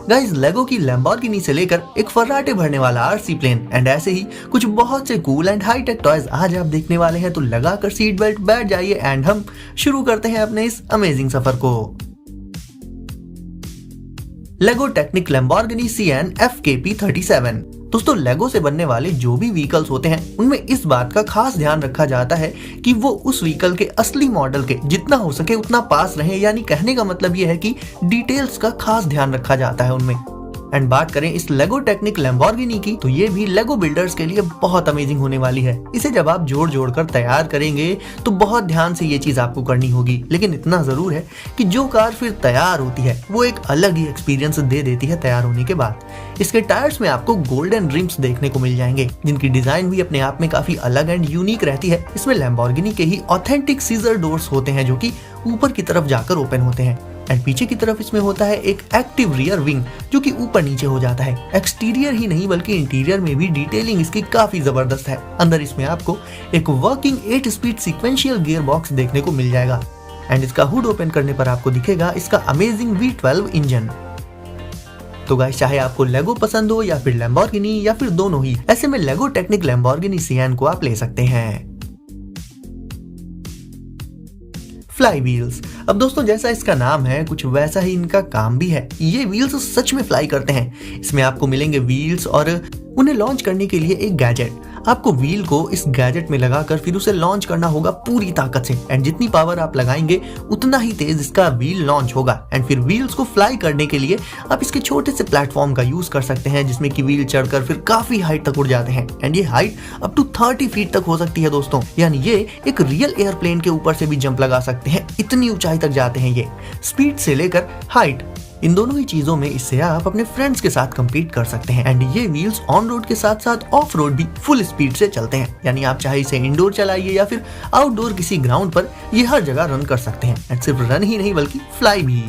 Guys, लेगो की Lamborghini से लेकर एक फर्राटे भरने वाला आरसी प्लेन एंड ऐसे ही कुछ बहुत से cool and high tech toys आज आप देखने वाले हैं। तो लगाकर सीट बेल्ट बैठ जाइए एंड हम शुरू करते हैं अपने इस अमेजिंग सफर को। लेगो टेक्निक लैम्बोर्गिनी CN FKP37। दोस्तों, लेगो से बनने वाले जो भी व्हीकल्स होते हैं उनमें इस बात का खास ध्यान रखा जाता है कि वो उस व्हीकल के असली मॉडल के जितना हो सके उतना पास रहे। यानी कहने का मतलब ये है कि डिटेल्स का खास ध्यान रखा जाता है उनमें। एंड बात करें इस लेगो टेक्निक लैम्बोर्गिनी की, तो ये भी लेगो बिल्डर्स के लिए बहुत अमेजिंग होने वाली है। इसे जब आप जोड़ कर तैयार करेंगे तो बहुत ध्यान से ये चीज आपको करनी होगी। लेकिन इतना जरूर है कि जो कार फिर तैयार होती है वो एक अलग ही एक्सपीरियंस दे देती है तैयार होने के बाद। इसके टायर्स में आपको गोल्डन रिम्स देखने को मिल जाएंगे, जिनकी डिजाइन भी अपने आप में काफी अलग एंड यूनिक रहती है। इसमें लैम्बोर्गिनी के ही ऑथेंटिक सीजर डोर्स होते हैं जो कि ऊपर की तरफ जाकर ओपन होते हैं एंड पीछे की तरफ इसमें होता है एक एक्टिव रियर विंग जो कि ऊपर नीचे हो जाता है। एक्सटीरियर ही नहीं बल्कि इंटीरियर में भी डिटेलिंग इसकी काफी जबरदस्त है। अंदर इसमें आपको एक working 8 speed sequential gear box देखने को मिल जाएगा एंड इसका हुड ओपन करने पर आपको दिखेगा इसका अमेजिंग V12 इंजन। तो गाइस, चाहे आपको लेगो पसंद हो या फिर लैम्बोर्गिनी या फिर दोनों ही, ऐसे में लेगो टेक्निक लैम्बोर्गिनी CN को आप ले सकते हैं। Fly wheels. अब दोस्तों, जैसा इसका नाम है कुछ वैसा ही इनका काम भी है। ये व्हील्स सच में फ्लाई करते हैं। इसमें आपको मिलेंगे व्हील्स और उन्हें लॉन्च करने के लिए एक गैजेट। आपको व्हील को इस गैजेट में लगाकर फिर उसे लॉन्च करना होगा पूरी ताकत से एंड जितनी पावर आप लगाएंगे उतना ही तेज इसका व्हील लॉन्च होगा। एंड फिर व्हील्स को फ्लाई करने के लिए आप इसके छोटे से प्लेटफॉर्म का यूज कर सकते हैं जिसमें कि व्हील चढ़कर फिर काफी हाइट तक उड़ जाते हैं एंड ये हाइट अप टू 30 फीट तक हो सकती है दोस्तों। यानी ये एक रियल एयरप्लेन के ऊपर से भी जंप लगा सकते हैं, इतनी ऊंचाई तक जाते हैं ये। स्पीड से लेकर हाइट, इन दोनों ही चीजों में इससे आप अपने फ्रेंड्स के साथ compete कर सकते हैं एंड ये व्हील्स ऑन रोड के साथ साथ ऑफ रोड भी फुल स्पीड से चलते हैं। यानी आप चाहे इसे इंडोर चलाइए या फिर आउटडोर किसी ग्राउंड पर, ये हर जगह रन कर सकते हैं एंड सिर्फ रन ही नहीं बल्कि फ्लाई भी।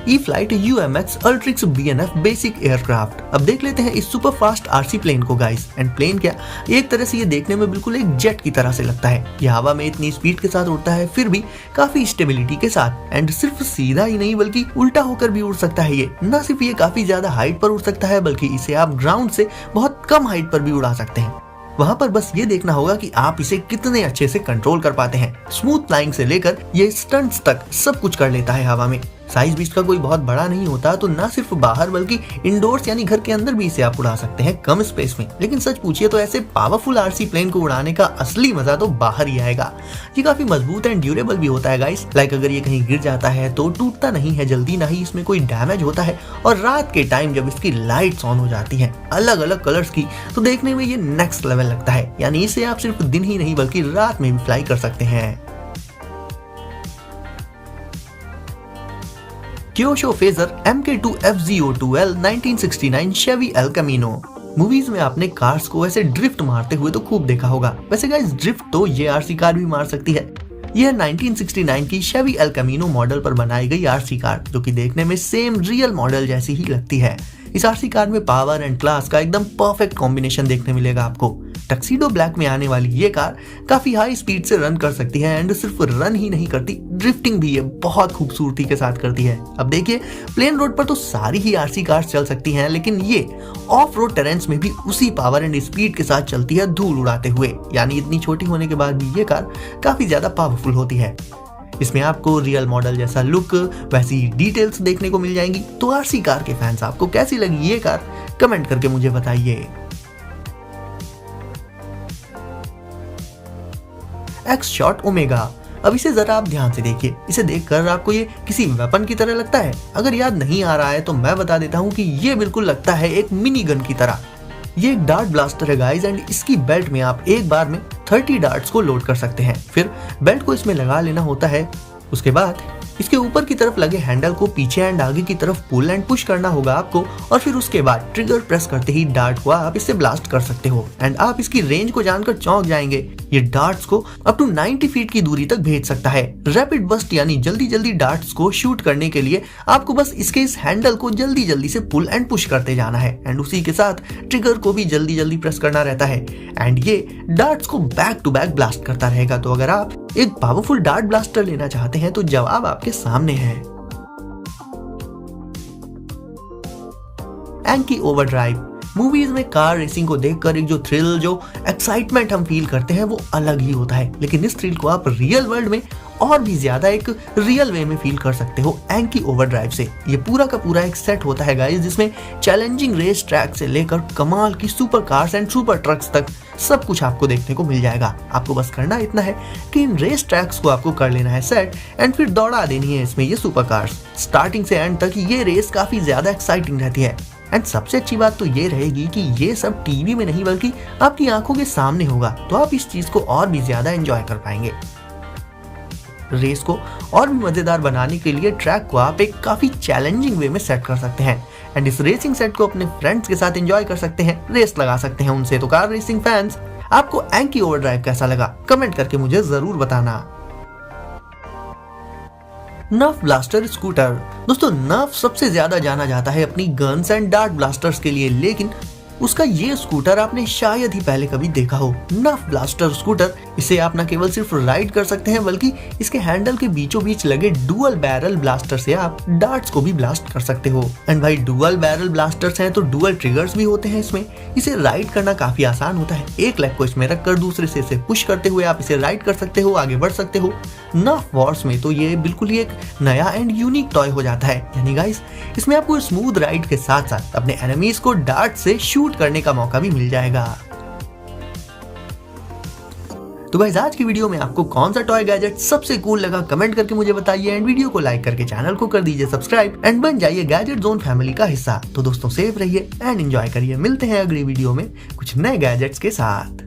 E-फ्लाइट UMX अल्ट्रिक्स BNF बेसिक एयरक्राफ्ट। अब देख लेते हैं इस सुपर फास्ट आरसी प्लेन को गाइस। एंड प्लेन क्या, एक तरह से ये देखने में बिल्कुल एक जेट की तरह से लगता है। ये हवा में इतनी स्पीड के साथ उड़ता है फिर भी काफी स्टेबिलिटी के साथ एंड सिर्फ सीधा ही नहीं बल्कि उल्टा होकर भी उड़ सकता है। ये न सिर्फ ये काफी ज्यादा हाइट पर उड़ सकता है बल्कि इसे आप ग्राउंड से बहुत कम हाइट पर भी उड़ा सकते हैं। वहां पर बस ये देखना होगा कि आप इसे कितने अच्छे से कंट्रोल कर पाते हैं। स्मूथ फ्लाइंग से लेकर ये स्टंट्स तक सब कुछ कर लेता है हवा में। साइज भी इसका कोई बहुत बड़ा नहीं होता, तो ना सिर्फ बाहर बल्कि इंडोर्स यानी घर के अंदर भी इसे आप उड़ा सकते हैं कम स्पेस में। लेकिन सच पूछिए तो ऐसे पावरफुल आरसी प्लेन को उड़ाने का असली मजा तो बाहर ही आएगा। ये काफी मजबूत एंड ड्यूरेबल भी होता है गाइस। लाइक अगर ये कहीं गिर जाता है तो टूटता नहीं है जल्दी, ना ही इसमें कोई डैमेज होता है। और रात के टाइम जब इसकी लाइट्स ऑन हो जाती हैं अलग अलग कलर्स की, तो देखने में ये नेक्स्ट लेवल लगता है। यानी इसे आप सिर्फ दिन ही नहीं बल्कि रात में भी फ्लाई कर सकते हैं। Kyosho Fazer MK2 FZ02L 1969 Chevy El Camino. Movies में आपने कार्स को ऐसे ड्रिफ्ट मारते हुए तो खूब देखा होगा। वैसे गाइस, ड्रिफ्ट तो ये आरसी कार भी मार सकती है। यह 1969 की शेवी एल कैमिनो मॉडल पर बनाई गई आरसी कार जो कि देखने में सेम रियल मॉडल जैसी ही लगती है। इस आरसी कार में पावर एंड क्लास का एकदम परफेक्ट कॉम्बिनेशन देखने मिलेगा आपको। टक्सीडो ब्लैक में आने वाली ये कार काफी हाई स्पीड से रन कर सकती है एंड सिर्फ रन ही नहीं करती, ड्रिफ्टिंग भी ये बहुत खूबसूरती के साथ करती है। अब देखिए, प्लेन रोड पर तो सारी ही आरसी कार्स चल सकती हैं, लेकिन ये ऑफ रोड टेरेंस में भी उसी पावर एंड स्पीड के साथ चलती है धूल उड़ाते हुए। यानी इतनी छोटी होने के बाद भी ये कार काफी ज्यादा पावरफुल होती है। इसमें आपको रियल मॉडल जैसा लुक, वैसी डिटेल्स देखने को मिल जाएंगी। तो आरसी कार के फैंस, आपको कैसी लगी ये कार कमेंट करके मुझे बताइए। X-Shot Omega। अब इसे जरा आप ध्यान से देखिए। इसे देखकर आपको ये किसी वेपन की तरह लगता है? अगर याद नहीं आ रहा है तो मैं बता देता हूँ कि ये बिल्कुल लगता है एक मिनी गन की तरह। ये एक डार्ट ब्लास्टर है गाइस एंड इसकी बेल्ट में आप एक बार में 30 डार्ट्स को लोड कर सकते हैं। फिर बेल्ट को इसमें लगा लेना होता है। उसके बाद इसके ऊपर की तरफ लगे हैंडल को पीछे एंड आगे की तरफ पुल एंड पुश करना होगा आपको और फिर उसके बाद ट्रिगर प्रेस करते ही डार्ट को आप इससे ब्लास्ट कर सकते हो एंड आप इसकी रेंज को जानकर चौंक जाएंगे। ये डार्ट्स को अप टू 90 फीट की दूरी तक भेज सकता है। रैपिड बस्ट यानी जल्दी जल्दी डार्ट्स को शूट करने के लिए आपको बस इसके इस हैंडल को जल्दी जल्दी से पुल एंड पुश करते जाना है एंड उसी के साथ ट्रिगर को भी जल्दी जल्दी प्रेस करना रहता है एंड ये डार्ट्स को बैक टू बैक ब्लास्ट करता रहेगा। तो अगर आप एक पावरफुल डार्ट ब्लास्टर लेना चाहते हैं तो जवाब आपके सामने है। एंकी ओवरड्राइव। मूवीज में कार रेसिंग को देखकर एक जो थ्रिल, जो एक्साइटमेंट हम फील करते हैं वो अलग ही होता है, लेकिन इस थ्रिल को आप रियल वर्ल्ड में और भी ज्यादा एक रियल वे में फील कर सकते हो एंकी ओवरड्राइव से। ये पूरा का पूरा एक सेट होता है गाइस, जिसमें चैलेंजिंग रेस ट्रैक से लेकर कमाल की super cars and super trucks तक सब कुछ आपको देखने को मिल जाएगा। आपको बस करना इतना है कि इन रेस ट्रैक्स को आपको कर लेना है सेट एंड फिर दौड़ा देनी है इसमें ये सुपर कार्स। स्टार्टिंग से एंड तक ये रेस काफी ज्यादा एक्साइटिंग रहती है एंड सबसे अच्छी बात तो ये रहेगी कि ये सब टीवी में नहीं बल्कि आपकी आंखों के सामने होगा, तो आप इस चीज को और भी ज्यादा एंजॉय कर पाएंगे। रेस को और भी मजेदार बनाने के लिए ट्रैक को आप एक काफी चैलेंजिंग वे में सेट कर सकते हैं एंड इस रेसिंग सेट को अपने फ्रेंड्स के साथ एंजॉय कर सकते हैं, रेस लगा सकते हैं उनसे। तो कार रेसिंग फैंस, आपको एंकी ओवरड्राइव कैसा लगा कमेंट करके मुझे जरूर बताना। नर्फ ब्लास्टर स्कूटर। दोस्तों नर्फ सबसे ज्यादा जाना जाता है अपनी गन्स एंड डार्ट ब्लास्टर्स के लिए, लेकिन उसका ये स्कूटर आपने शायद ही पहले कभी देखा हो। नर्फ ब्लास्टर स्कूटर, इसे आप न केवल सिर्फ राइड कर सकते हैं बल्कि इसके हैंडल के बीचों बीच लगे डुअल बैरल ब्लास्टर से आप डार्ट्स को भी ब्लास्ट कर सकते हो। एंड भाई डुअल बैरल ब्लास्टर्स हैं तो डुअल ट्रिगर्स भी होते हैं इसमें। इसे राइड करना काफी आसान होता है, एक लेग को इसमें रखकर दूसरे से इसे पुश करते हुए आप इसे राइड कर सकते हो, आगे बढ़ सकते हो। नर्फ वॉर्स में तो ये बिल्कुल ही एक नया एंड यूनिक टॉय हो जाता है, यानी गाइस इसमें आपको स्मूथ राइड के साथ साथ अपने एनिमीज को डार्ट से शूट करने का मौका भी मिल जाएगा। तो गाइस आज की वीडियो में आपको कौन सा टॉय गैजेट सबसे कूल लगा कमेंट करके मुझे बताइए एंड वीडियो को लाइक करके चैनल को कर दीजिए सब्सक्राइब एंड बन जाइए गैजेट जोन फैमिली का हिस्सा। तो दोस्तों सेफ रहिए एंड एंजॉय करिए, मिलते हैं अगली वीडियो में कुछ नए गैजेट्स के साथ।